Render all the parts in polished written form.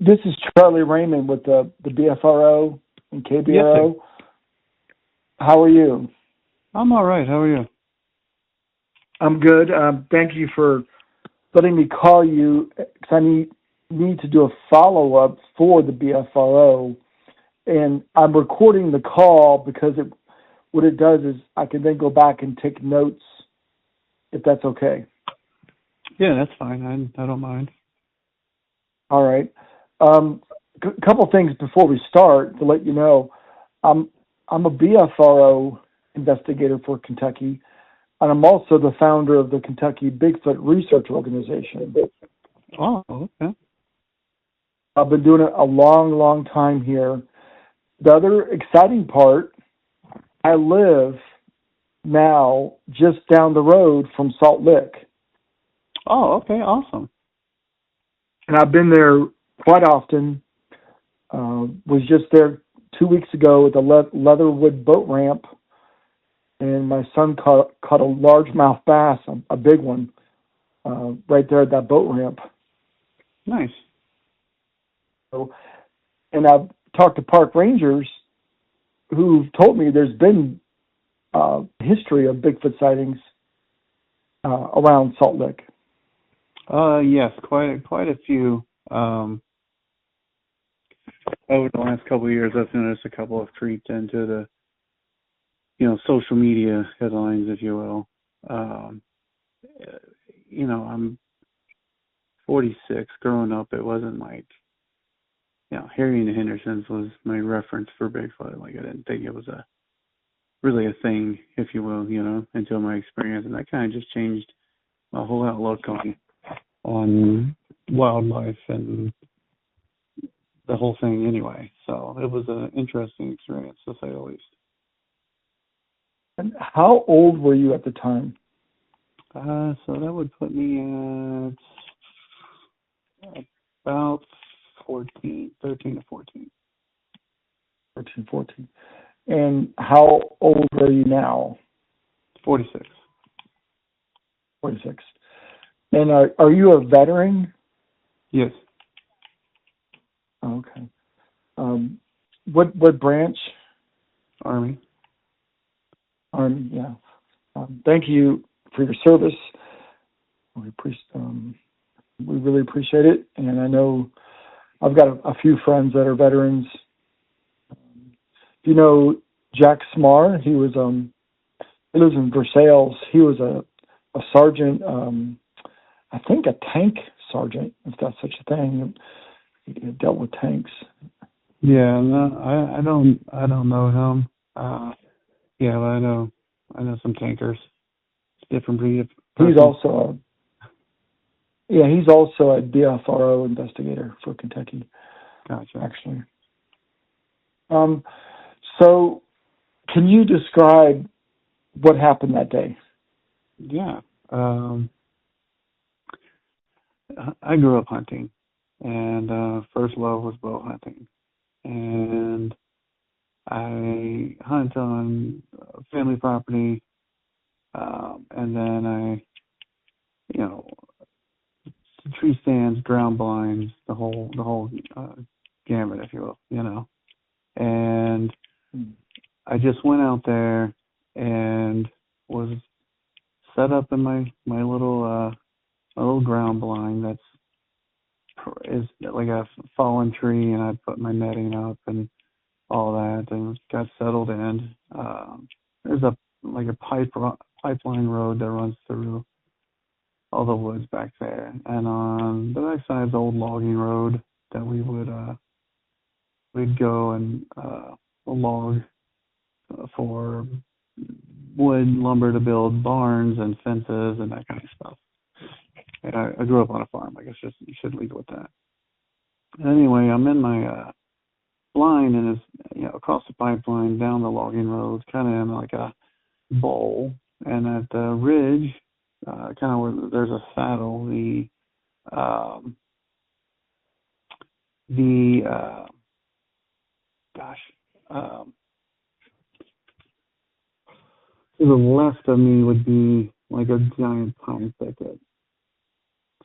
This is Charlie Raymond with the BFRO and Yes, sir. kbro. How are you? I'm all right. How are you? I'm good. Thank you for letting me call you because I need to do a follow-up for the BFRO. And I'm recording the call because what it does is I can then go back and take notes if that's okay. Yeah, that's fine. I don't mind. All right. Couple things before we start to let you know. I'm a BFRO investigator for Kentucky, and I'm also the founder of the Kentucky Bigfoot Research Organization. Oh, okay. I've been doing it a long, long time here. The other exciting part, I live now just down the road from Salt Lick, Oh, okay. Awesome. and I've been there quite often. Was just there 2 weeks ago at the Leatherwood boat ramp, and my son caught a largemouth bass, a big one, right there at that boat ramp. Nice. So, and I've talked to park rangers who've told me there's been history of Bigfoot sightings around Salt Lick. Yes, quite a few. Over the last couple of years, I've noticed a couple have creeped into the, social media headlines, if you will. I'm 46. Growing up, it wasn't like, Harry and the Hendersons was my reference for Bigfoot. Like, I didn't think it was really a thing, if you will, until my experience, and that kind of just changed my whole outlook on wildlife and the whole thing anyway. So it was an interesting experience, to say the least. And how old were you at the time? So that would put me at about 13 to 14. 13, 14. And how old are you now? 46. 46. And are you a veteran? Yes. Okay. What branch? Army. Army, yeah. Thank you for your service. We really appreciate it. And I know I've got a few friends that are veterans. You know Jack Smar? He lives in Versailles. He was a sergeant, I think a tank sergeant, if that's such a thing. He dealt with tanks. Yeah, no, I don't know him. Yeah, but I know some tankers. Different breed of person. He's also a BFRO investigator for Kentucky. Gotcha. Actually. So can you describe what happened that day? Yeah. I grew up hunting, and first love was bow hunting. And I hunt on family property, and then tree stands, ground blinds, the whole gamut, if you will, And I just went out there and was set up in my little ground blind is like a fallen tree, and I put my netting up and all that, and got settled in. There's a pipeline road that runs through all the woods back there, and on the back side is the old logging road that we'd go and log for wood, lumber to build barns and fences and that kind of stuff. And I grew up on a farm. I guess you should lead with that. Anyway, I'm in my blind, and it's across the pipeline, down the logging road, kind of in like a bowl, and at the ridge, kind of where there's a saddle, to the left of me would be like a giant pine thicket.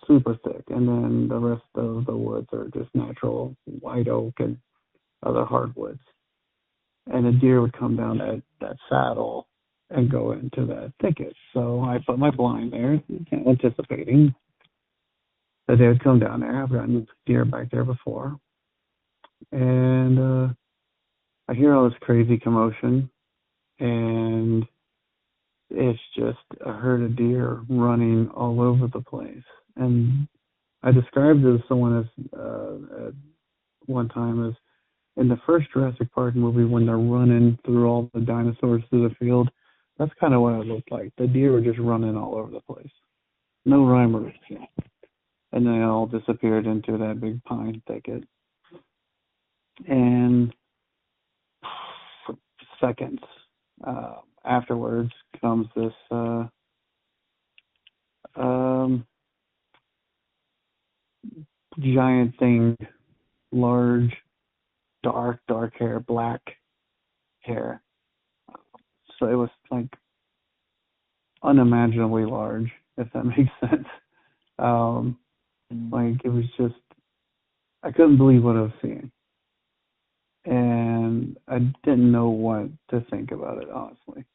super thick, and then the rest of the woods are just natural white oak and other hardwoods. And a deer would come down that saddle and go into that thicket. So I put my blind there, anticipating that they would come down there. I've gotten deer back there before. And I hear all this crazy commotion, and it's just a herd of deer running all over the place. And I described it to someone at one time as in the first Jurassic Park movie when they're running through all the dinosaurs through the field. That's kind of what it looked like. The deer were just running all over the place. No rhyme or reason. And they all disappeared into that big pine thicket. And seconds afterwards comes this giant thing, large, dark hair, black hair. So it was like unimaginably large, if that makes sense. Like it was just, I couldn't believe what I was seeing. And I didn't know what to think about it, honestly.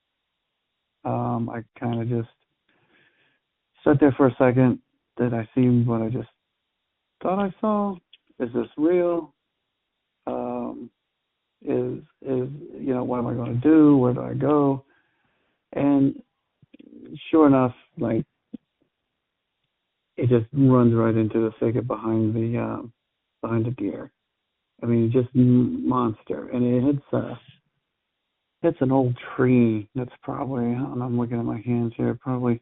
I kind of just sat there for a second. Did I see what I just thought I saw? Is this real? What am I going to do? Where do I go? And sure enough, like it just runs right into the thicket behind the deer. I mean, just monster, and it hits an old tree that's probably, I don't know, I'm looking at my hands here, probably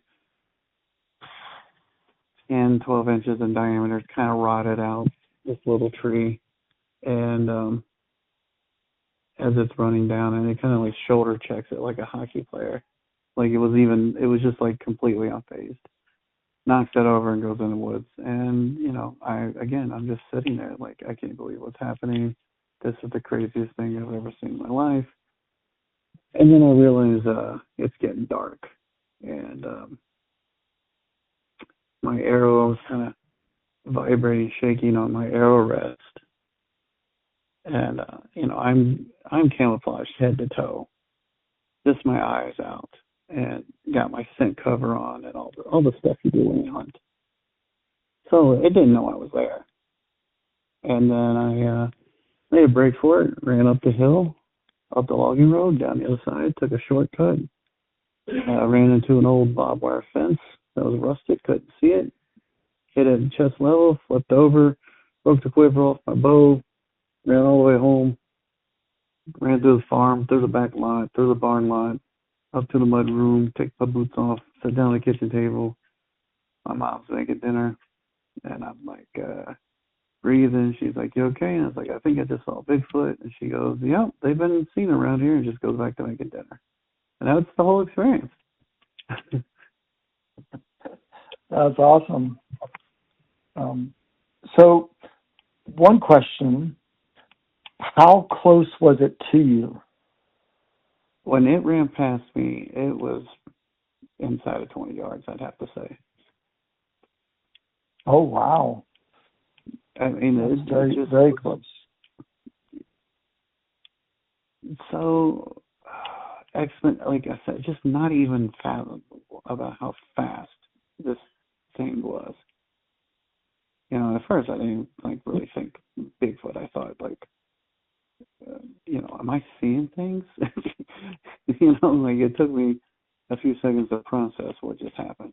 10, 12 inches in diameter. It's kind of rotted out, this little tree, and as it's running down, and it kind of like shoulder checks it like a hockey player. Like it was just like completely unfazed. Knocks it over and goes in the woods. And, I'm just sitting there like, I can't believe what's happening. This is the craziest thing I've ever seen in my life. And then I realize it's getting dark. And my arrow was kind of vibrating, shaking on my arrow rest. And, I'm camouflaged head to toe. Just my eyes out. And got my scent cover on and all the stuff you do when you hunt. So it didn't know I was there. And then I made a break for it, ran up the hill, up the logging road, down the other side, took a shortcut, ran into an old barbed wire fence that was rusted, couldn't see it, hit it at chest level, flipped over, broke the quiver off my bow, ran all the way home, ran through the farm, through the back lot, through the barn lot, up to the mud room, take my boots off, sit down at the kitchen table. My mom's making dinner, and I'm like breathing. She's like, "You okay?" And I was like, "I think I just saw Bigfoot." And she goes, "Yep, they've been seen around here," and just goes back to making dinner. And that's the whole experience. That's awesome. So, one question: how close was it to you? When it ran past me, it was inside of 20 yards, I'd have to say. Oh, wow. I mean, it's just very close. So, like I said, just not even fathomable about how fast this thing was. At first I didn't really think Bigfoot. I thought am I seeing things? It took me a few seconds to process what just happened.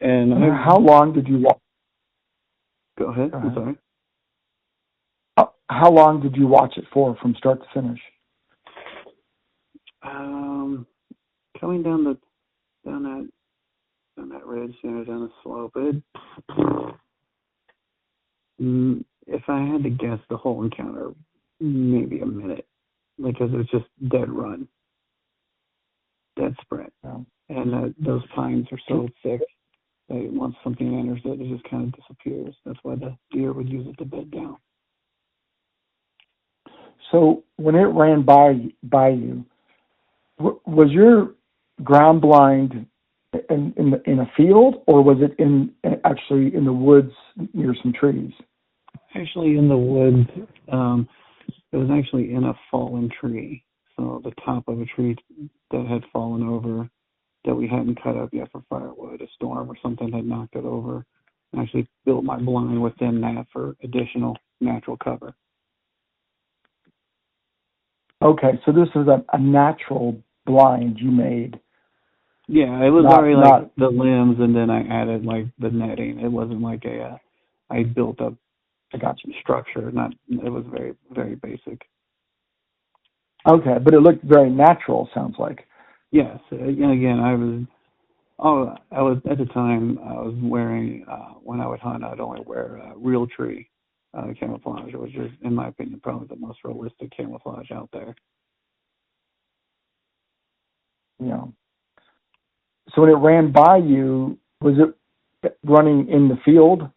And how long did you watch? Go ahead. I'm sorry. How long did you watch it for, from start to finish? Coming down that ridge, down the slope. If I had to guess, the whole encounter, maybe a minute, because it was just dead run, dead sprint. Yeah. And those pines are so thick that once something enters it, it just kind of disappears. That's why the deer would use it to bed down. So when it ran by you, was your ground blind in a field, or was it actually in the woods near some trees? Actually, in the woods. It was actually in a fallen tree. So the top of a tree that had fallen over, that we hadn't cut up yet for firewood, a storm or something had knocked it over. I actually built my blind within that for additional natural cover. Okay, so this is a natural blind you made. Yeah, it was already like the limbs, and then I added like the netting. It wasn't like I built up I got you. structure. It was very, very basic. Okay, but it looked very natural, sounds like. Yes, and again, I was at the time I was wearing when I would hunt, I'd only wear real tree camouflage, which is, in my opinion, probably the most realistic camouflage out there. Yeah. So when it ran by you, was it running in the field?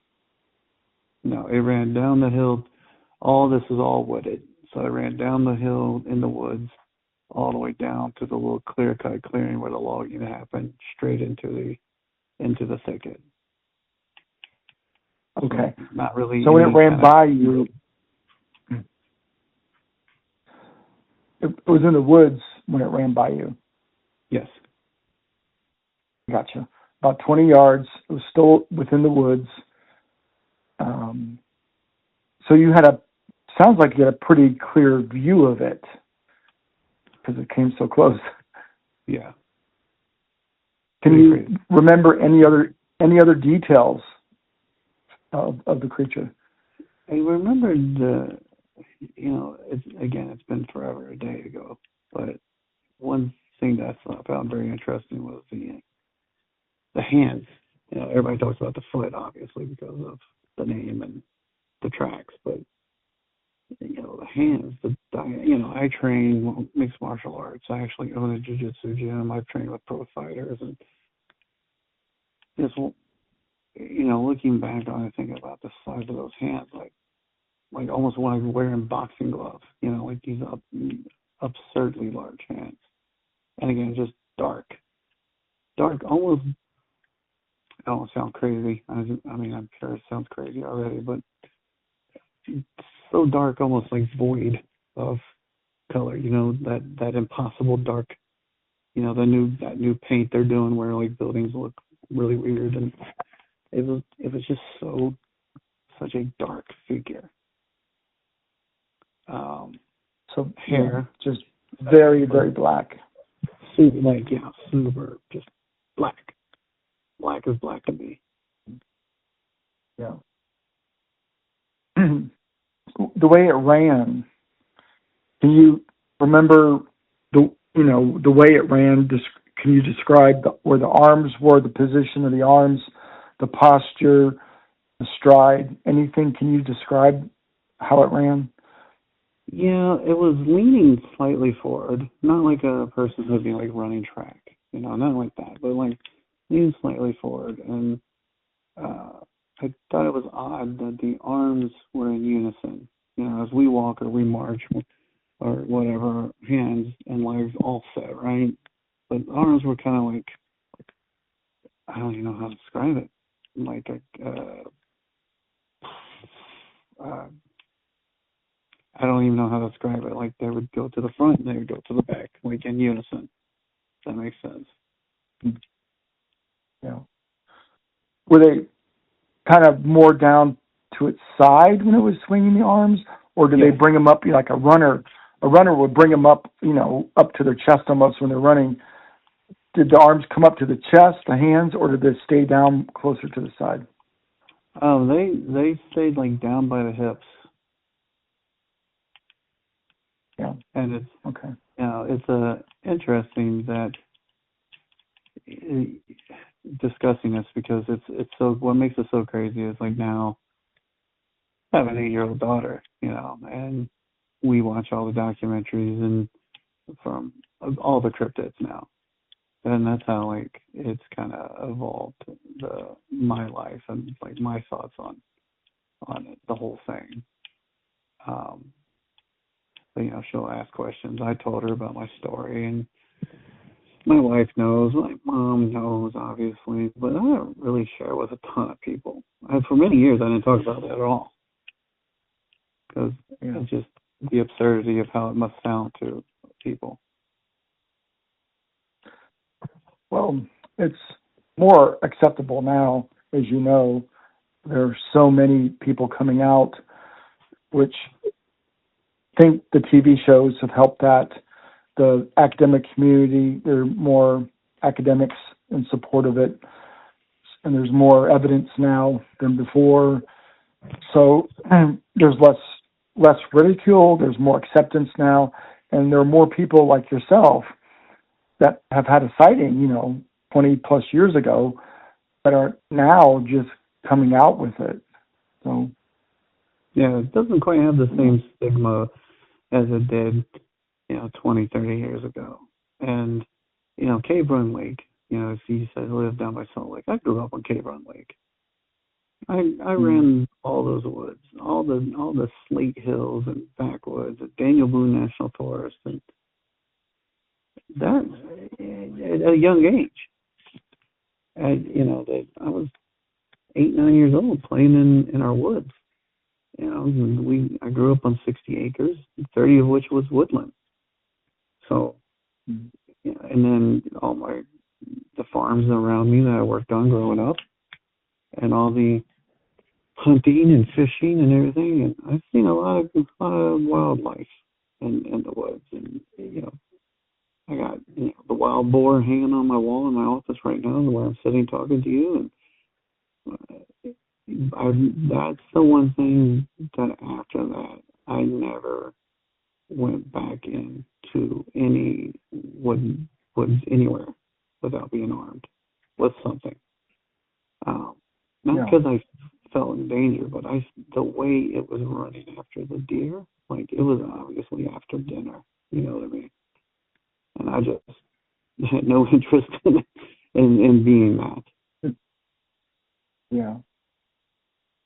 No, it ran down the hill. All this is all wooded, so I ran down the hill in the woods, all the way down to the little clear-cut clearing where the logging happened, straight into the thicket. Okay. So not really. So when it ran by you, it was in the woods when it ran by you. Yes. Gotcha. About 20 yards. It was still within the woods. So you sounds like you had a pretty clear view of it because it came so close. Yeah. Can you remember any other details of the creature? I remember it's been forever, a day ago, but one thing that I found very interesting was the hands. Everybody talks about the foot, obviously, because of the name and the tracks, but the hands, I train mixed martial arts. I actually own a jiu-jitsu gym. I've trained with pro fighters, and just, looking back on it, thinking about the size of those hands, like almost like wearing boxing gloves, like these absurdly large hands. And again, just dark, almost. I don't sound crazy. I'm sure it sounds crazy already, but so dark, almost like void of color. That impossible dark. That new paint they're doing where like buildings look really weird, and it was just such a dark figure. So hair, just very, very black. Super, just black as black can be. Yeah. The way it ran, can you remember the way it ran? Can you describe where the arms were, the position of the arms, the posture, the stride, anything? Can you describe how it ran? Yeah, it was leaning slightly forward, not like a person who'd be like running track, not like that, but like leaning slightly forward. And I thought it was odd that the arms were in unison. As we walk or we march or whatever, hands and legs all set, right? But arms were kind of like, I don't even know how to describe it. Like I don't even know how to describe it. Like they would go to the front and they would go to the back, like in unison. That makes sense. Yeah. Were they kind of more down to its side when it was swinging the arms, or did they bring them up like a runner? A runner would bring them up, up to their chest almost when they're running. Did the arms come up to the chest, the hands, or did they stay down closer to the side? They stayed like down by the hips. Yeah. And it's okay. It's interesting that discussing this because it's so, what makes it so crazy is like now I have an 8-year-old daughter, and we watch all the documentaries and from all the cryptids now. And that's how like it's kind of evolved my life and like my thoughts on it, the whole thing. But, she'll ask questions. I told her about my story, and My wife knows, my mom knows, obviously, but I don't really share with a ton of people. For many years, I didn't talk about that at all, because it's just the absurdity of how it must sound to people. Well, it's more acceptable now, as you know. There are so many people coming out, which I think the TV shows have helped that. The academic community, there are more academics in support of it, and there's more evidence now than before. So there's less ridicule, there's more acceptance now, and there are more people like yourself that have had a sighting, 20 plus years ago, that are now just coming out with it. So yeah, it doesn't quite have the same stigma as it did, 20, 30 years ago. And, Cave Run Lake, as you said, I lived down by Salt Lake. I grew up on Cave Run Lake. I ran all those woods, all the slate hills and backwoods at Daniel Boone National Forest, and that at a young age. That I was 8, 9 years old playing in our woods. I grew up on 60 acres, 30 of which was woodland. So, and then the farms around me that I worked on growing up, and all the hunting and fishing and everything, and I've seen a lot of wildlife in the woods, and I got the wild boar hanging on my wall in my office right now, where I'm sitting talking to you, and that's the one thing that after that I never went back into any woods anywhere without being armed with something. Not because I felt in danger, but the way it was running after the deer, like it was obviously after dinner. You know what I mean? And I just had no interest in being that. Yeah.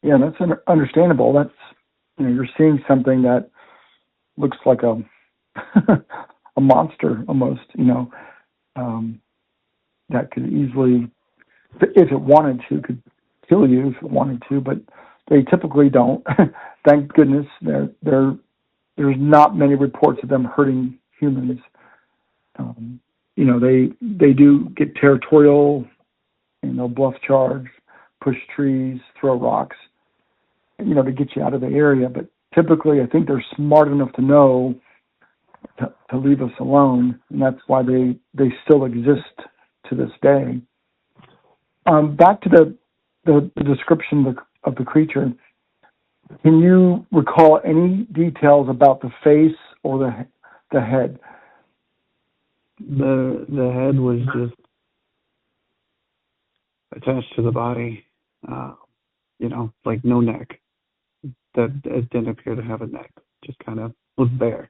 Yeah, that's understandable. That's you're seeing something that looks like a a monster almost. That could easily, if it wanted to, could kill you if it wanted to, but they typically don't. Thank goodness. There's not many reports of them hurting humans. They do get territorial. They'll bluff charge, push trees, throw rocks, to get you out of the area. But typically, I think they're smart enough to know to leave us alone, and that's why they still exist to this day. Back to the description of the creature. Can you recall any details about the face or the head? The head was just attached to the body, like no neck. That it didn't appear to have a neck. Just kind of was bare.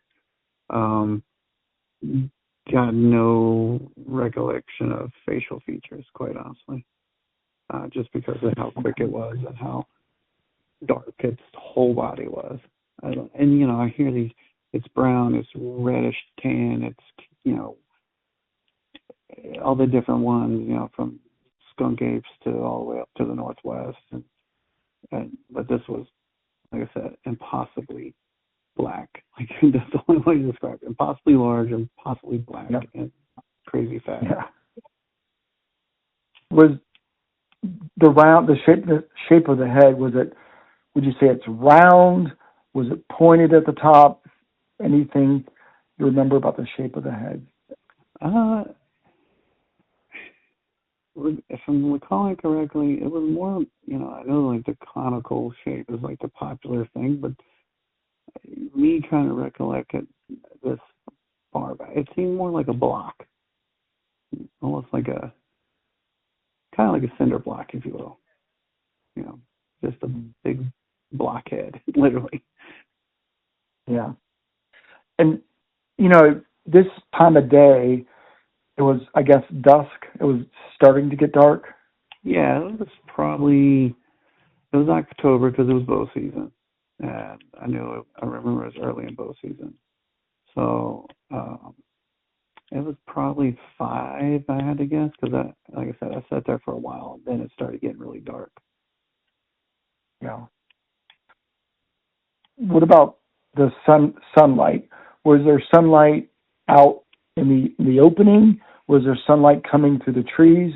Got no recollection of facial features, quite honestly, just because of how quick it was and how dark its whole body was. I hear these. It's brown, it's reddish tan, it's all the different ones, from skunk apes to all the way up to the northwest, but this was, like I said, impossibly black. Like that's the only way to describe it. Impossibly large and possibly black and crazy fat. Yeah. Was the shape of the head? Would you say it's round? Was it pointed at the top? Anything you remember about the shape of the head? If I'm recalling correctly, it was more, I know like the conical shape is like the popular thing, but me trying to recollect this far back, it seemed more like a block, almost like kind of like a cinder block, if you will. Just a big blockhead, literally. Yeah. And, this time of day, it was, I guess, dusk. It was starting to get dark. Yeah, it was October because it was bow season. And I remember it was early in bow season. So It was probably 5, I had to guess, because like I said, I sat there for a while, and then it started getting really dark. Yeah. What about the sunlight? Was there sunlight out in the opening? Was there sunlight coming through the trees?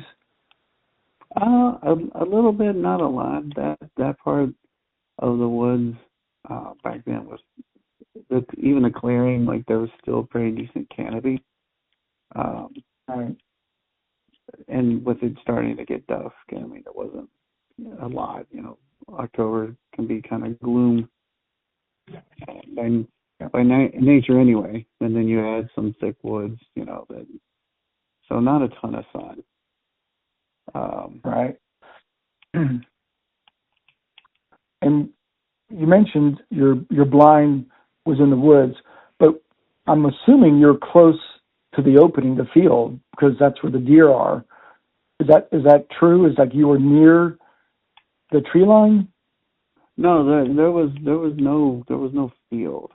A little bit, not a lot. That part of the woods back then was even the clearing, like there was still pretty decent canopy. Right. And with it starting to get dusk, I mean, it wasn't a lot. October can be kind of gloom by nature anyway. And then you add some thick woods, so not a ton of sun. Right. And you mentioned your blind was in the woods, but I'm assuming you're close to the opening, the field, because that's where the deer are. Is that true? Is like you were near the tree line? No, there was no field.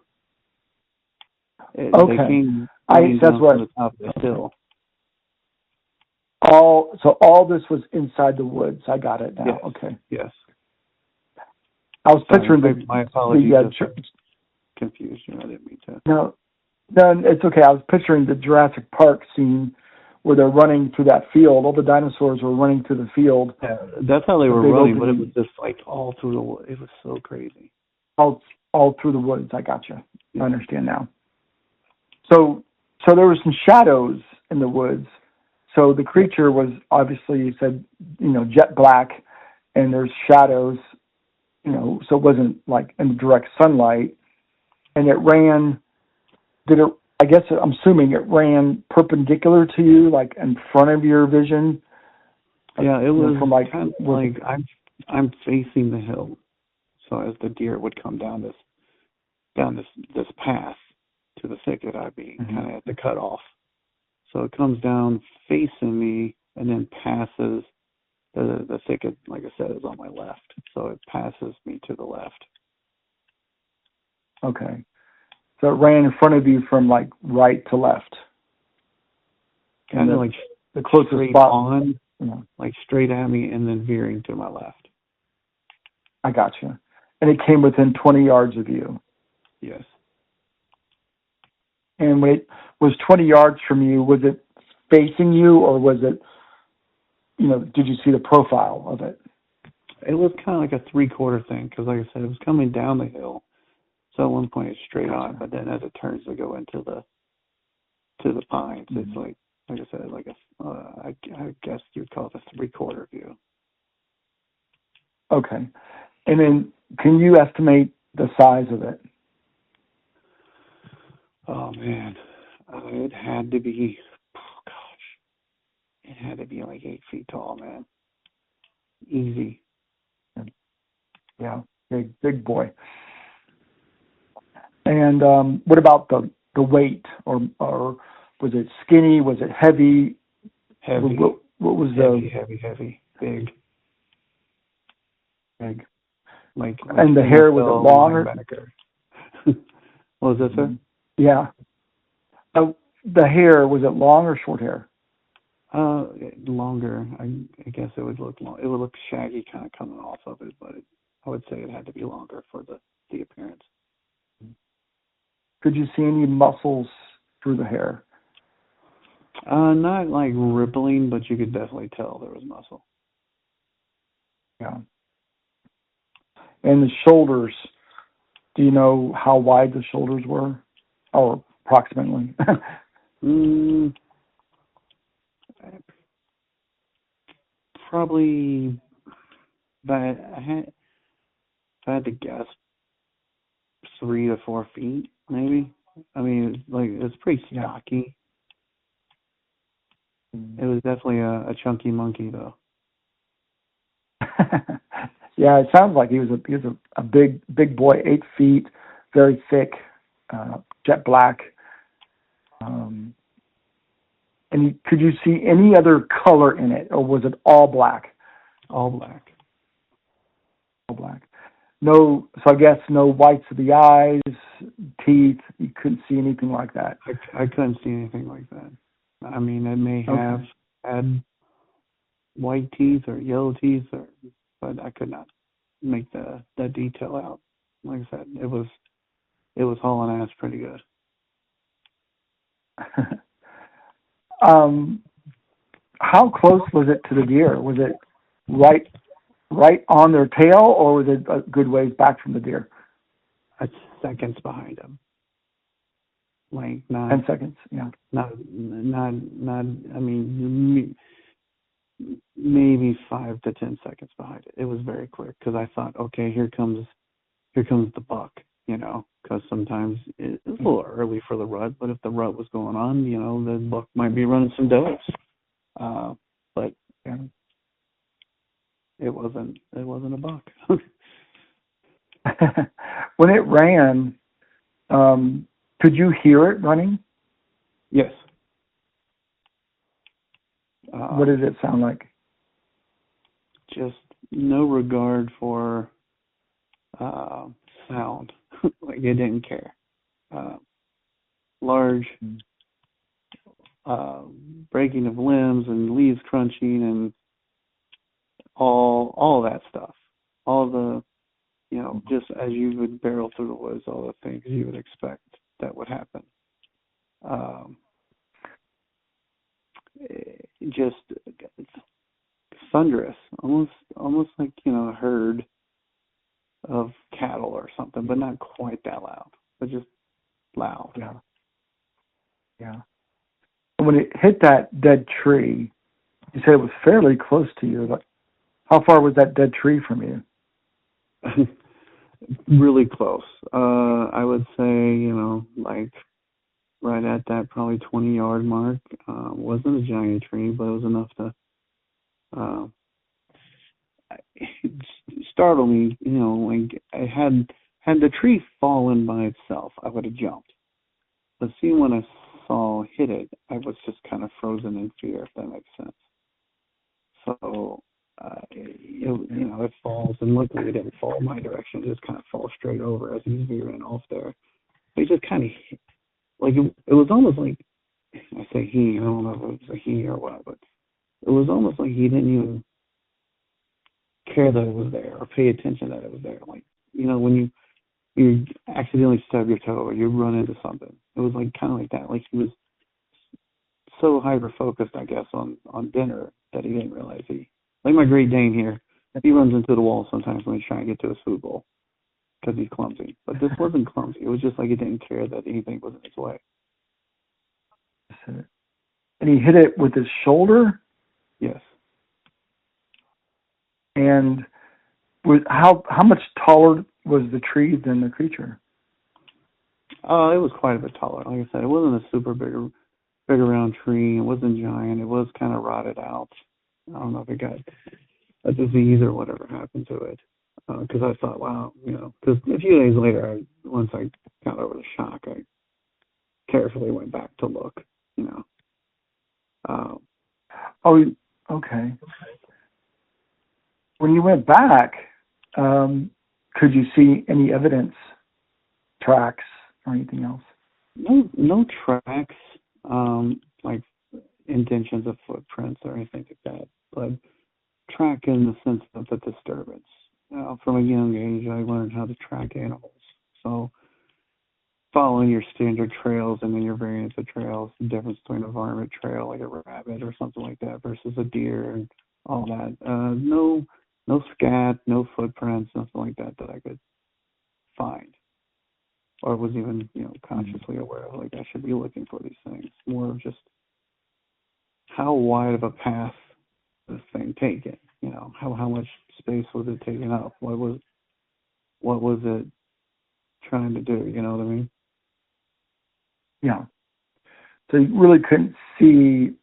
Okay, they came that's what from the top of the hill. All this was inside the woods. I got it now. Yes. Okay. Yes. I was picturing my apologies. Confused you. I didn't mean to. No, it's okay. I was picturing the Jurassic Park scene where they're running through that field. All the dinosaurs were running through the field. Yeah, that's how they were running, but it was just like all through the woods. It was so crazy. All through the woods. I got you. Yeah. I understand now. So there were some shadows in the woods. So the creature was obviously, you said, jet black, and there's shadows, so it wasn't like in direct sunlight. And it ran, I guess I'm assuming it ran perpendicular to you, like in front of your vision? Yeah, it was from kind of like I'm facing the hill. So as the deer would come down this path to the thicket, I'd be kind of at the cutoff. So it comes down facing me and then passes the thicket, like I said, is on my left. So it passes me to the left. Okay. So it ran in front of you from like right to left. Kind of like the closest straight spot on, like straight at me and then veering to my left. I got you. And it came within 20 yards of you. Yes. And when it was 20 yards from you, was it facing you, or was it, did you see the profile of it? It was kind of like a 3/4 thing, because like I said, it was coming down the hill. So at one point it's straight on, but then as it turns to go into the pines, it's like I said, like I guess you'd call it a 3/4 view. Okay. And then can you estimate the size of it? Oh man, it had to be. It had to be like 8 feet tall, man. Easy. Yeah, big boy. And what about the weight, or was it skinny? Was it heavy? Heavy. What was heavy, big. Big. Like and the hair, was it long or? What was that, sir? Yeah. The hair, was it long or short hair? Longer. I guess it would look long. It would look shaggy, kind of coming off of it, but I would say it had to be longer for the appearance. Could you see any muscles through the hair? Not like rippling, but you could definitely tell there was muscle. Yeah. And the shoulders, do you know how wide the shoulders were? Or approximately? Probably, but if I had to guess, 3 to 4 feet, maybe. I mean, it's pretty stocky. It was definitely a chunky monkey, though. Yeah, it sounds like he was a big boy, 8 feet, very thick, jet black. And could you see any other color in it, or was it all black? All black. All black. No, so I guess no whites of the eyes, teeth. You couldn't see anything like that. I couldn't see anything like that. I mean, it may have had white teeth or yellow teeth, but I could not make that detail out. Like I said, it was hauling ass pretty good. How close was it to the deer? Was it right on their tail, or was it a good ways back from the deer? Seconds behind him. Like not 10 seconds, yeah. Not. I mean, maybe 5 to 10 seconds behind it. It was very quick because I thought, okay, here comes the buck. Because sometimes it's a little early for the rut, but if the rut was going on, the buck might be running some does. But yeah, it wasn't a buck. When it ran, could you hear it running? Yes. What did it sound like? Just no regard for sound. Like it didn't care. Large breaking of limbs and leaves crunching and all that stuff. All the, just as you would barrel through the woods, all the things you would expect that would happen. Just thunderous, almost like a herd of cattle or something, but not quite that loud, but just loud. Yeah. When it hit that dead tree, you said it was fairly close to you. Like, how far was that dead tree from you? Really close. I would say, like right at that probably 20-yard mark. Wasn't a giant tree, but it was enough to startle me. Like had the tree fallen by itself, I would have jumped. But seeing when I saw hit it, I was just kind of frozen in fear, if that makes sense. So, it falls, and luckily it didn't fall my direction. It just kind of falls straight over as he's veering off there. But he just kind of, like, it was almost like, I say he, I don't know if it was a he or what, but it was almost like he didn't even care that it was there or pay attention that it was there. Like, when you accidentally stub your toe or you run into something. It was like kind of like that. Like he was so hyper focused, I guess, on dinner that he didn't realize like my Great Dane here. He runs into the wall sometimes when he's trying to get to his food bowl because he's clumsy. But this wasn't clumsy. It was just like he didn't care that anything was in his way. And he hit it with his shoulder? Yes. And how much taller was the tree than the creature? It was quite a bit taller. Like I said, it wasn't a super big around tree. It wasn't giant. It was kind of rotted out. I don't know if it got a disease or whatever happened to it. Because I thought, wow, because a few days later, once I got over the shock, I carefully went back to look, Oh, okay. When you went back, could you see any evidence, tracks, or anything else? No tracks, like intentions of footprints or anything like that, but track in the sense of the disturbance. From a young age, I learned how to track animals. So following your standard trails and then your variants of trails, the difference between a varmint trail like a rabbit or something like that versus a deer and all that. No scat, no footprints, nothing like that I could find or was even, consciously aware of. Like I should be looking for these things. More of just how wide of a path this thing taken. How much space was it taking up? What was it trying to do? You know what I mean? Yeah. So you really couldn't see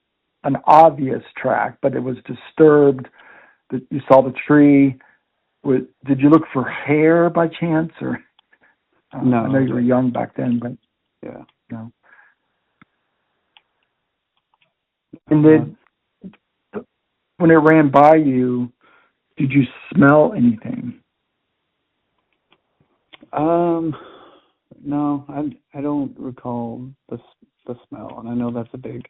an obvious track, but it was disturbed. That you saw the tree. Did you look for hair by chance, or? No. I know you were young back then, but yeah. No. And when it ran by you, did you smell anything? No, I don't recall the smell, and I know that's a big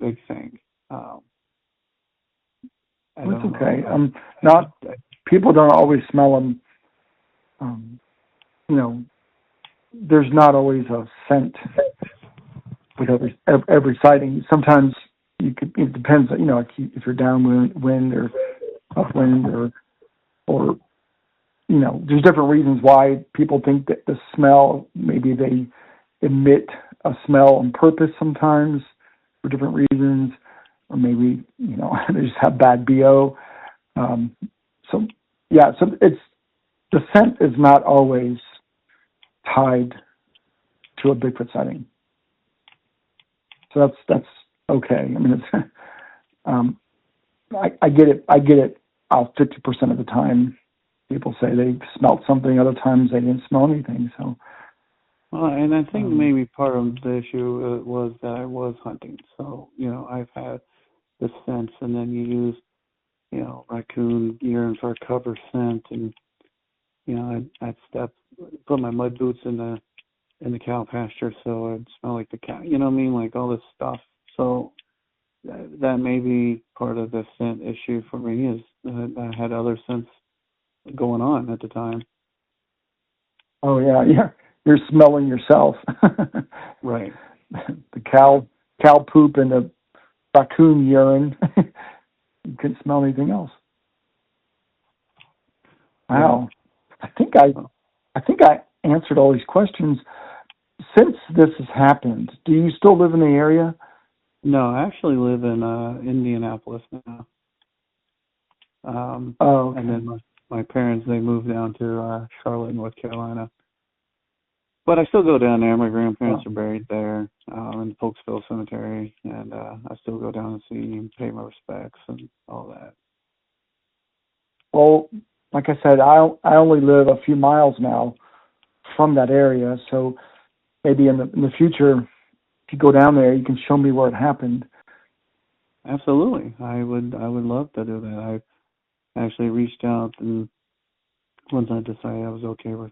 big thing. That's okay. Not people don't always smell them. You know, there's not always a scent with every sighting. Sometimes it depends. You know, if you're downwind or upwind or you know, there's different reasons why people think that the smell, maybe they emit a smell on purpose sometimes for different reasons, or maybe, you know, they just have bad BO. So it's, the scent is not always tied to a Bigfoot sighting. So that's okay. I mean, it's, I get it. 50% of the time, people say they smelled something. Other times they didn't smell anything. So, well, and I think maybe part of the issue was that I was hunting. So, you know, I've had the sense, and then you use, you know, raccoon urine for a cover scent, and you know, I'd put my mud boots in the cow pasture, so I'd smell like the cow. You know what I mean? Like all this stuff. So that may be part of the scent issue for me, is that I had other scents going on at the time. Oh yeah, you're smelling yourself. Right. The cow poop and the raccoon urine. You couldn't smell anything else. Wow. Yeah. I think I answered all these questions. Since this has happened, do you still live in the area? No, I actually live in Indianapolis now. Okay. And then my parents, they moved down to Charlotte, North Carolina. But I still go down there. My grandparents are buried there in the Polksville Cemetery, and I still go down and see and pay my respects and all that. Well, like I said, I only live a few miles now from that area, so maybe in the future, if you go down there, you can show me where it happened. Absolutely, I would love to do that. I actually reached out, and once I decided I was okay with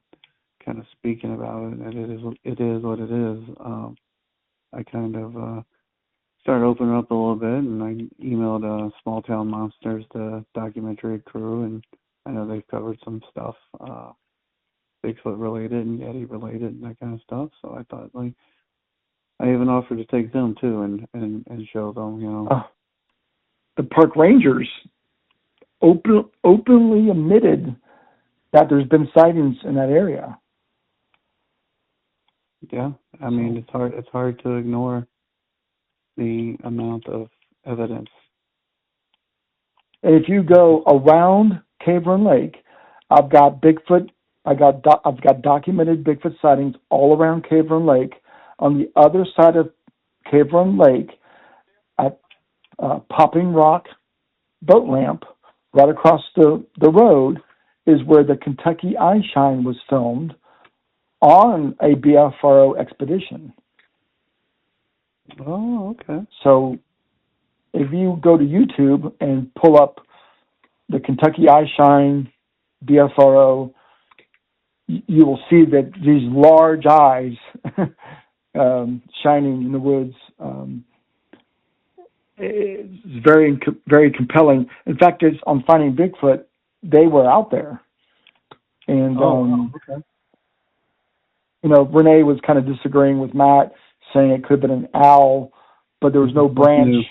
kind of speaking about it, and it is what it is. I kind of started opening up a little bit, and I emailed Small Town Monsters, the documentary crew, and I know they've covered some stuff, Bigfoot related and Yeti related and that kind of stuff. So I thought, like, I even offered to take them too and show them, you know. The park rangers openly admitted that there's been sightings in that area. Yeah, I mean, it's hard to ignore the amount of evidence. And if you go around Cave Run Lake, I've got Bigfoot. I've got documented Bigfoot sightings all around Cave Run Lake. On the other side of Cave Run Lake, at Popping Rock Boat Ramp, right across the road, is where the Kentucky Eye Shine was filmed on a BFRO expedition. Oh, okay. So if you go to YouTube and pull up the Kentucky Eye Shine BFRO, you will see that these large eyes shining in the woods. It's very, very compelling. In fact, it's on Finding Bigfoot, they were out there. And, okay. You know, Renee was kind of disagreeing with Matt, saying it could have been an owl, but there was no branch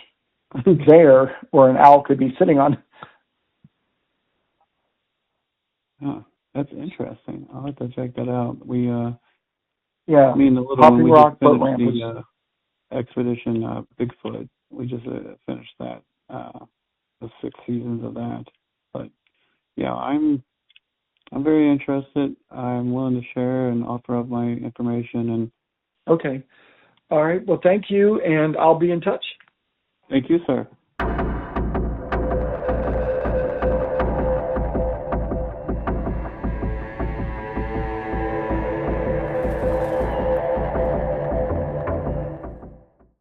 there where an owl could be sitting on. Huh, that's interesting. I'll have to check that out. We, yeah, me and the little Popping one, we Rock just Boat finished Ramp the expedition Bigfoot. We just finished that, the 6 seasons of that. But yeah, I'm very interested. I'm willing to share and offer up my information. And okay. All right. Well, thank you, and I'll be in touch. thank you, sir.